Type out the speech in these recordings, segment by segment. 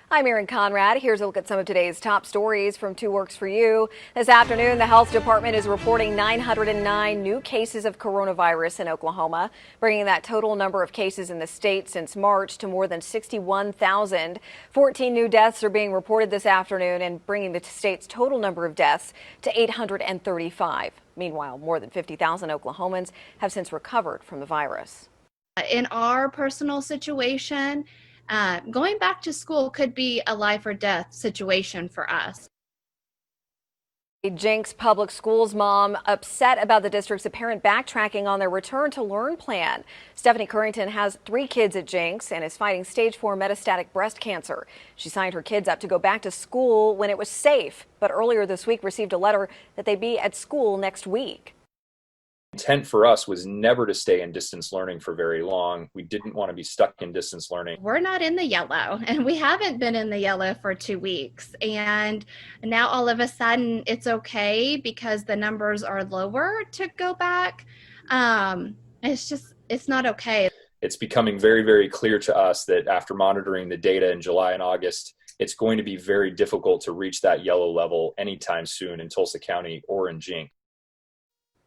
I'm Erin Conrad. Here's a look at some of today's top stories from 2 Works for You. This afternoon, the health department is reporting 909 new cases of coronavirus in Oklahoma, bringing that total number of cases in the state since March to more than 61,000. 14 new deaths are being reported this afternoon and bringing the state's total number of deaths to 835. Meanwhile, more than 50,000 Oklahomans have since recovered from the virus. In our personal situation, going back to school could be a life or death situation for us. Jenks Public Schools mom upset about the district's apparent backtracking on their return to learn plan. Stephanie Currington has 3 kids at Jenks and is fighting stage 4 metastatic breast cancer. She signed her kids up to go back to school when it was safe, but earlier this week received a letter that they'd be at school next week. Intent for us was never to stay in distance learning for very long. We didn't want to be stuck in distance learning. We're not in the yellow, and we haven't been in the yellow for 2 weeks. And now all of a sudden it's okay because the numbers are lower to go back. It's not okay. It's becoming very, very clear to us that after monitoring the data in July and August, it's going to be very difficult to reach that yellow level anytime soon in Tulsa County or in Jenks.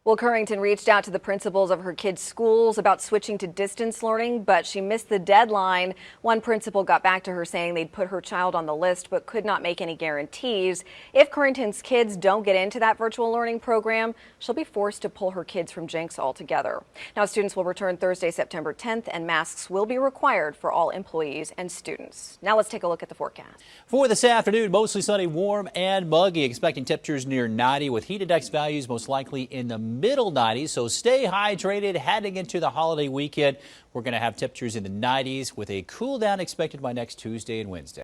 Well, Currington reached out to the principals of her kids' schools about switching to distance learning, but she missed the deadline. One principal got back to her saying they'd put her child on the list but could not make any guarantees. If Currington's kids don't get into that virtual learning program, she'll be forced to pull her kids from Jenks altogether. Now, students will return Thursday, September 10th, and masks will be required for all employees and students. Now let's take a look at the forecast. For this afternoon, mostly sunny, warm and muggy, expecting temperatures near 90 with heat index values most likely in the middle 90s, so stay hydrated heading into the holiday weekend. We're going to have temperatures in the 90s with a cool down expected by next Tuesday and Wednesday.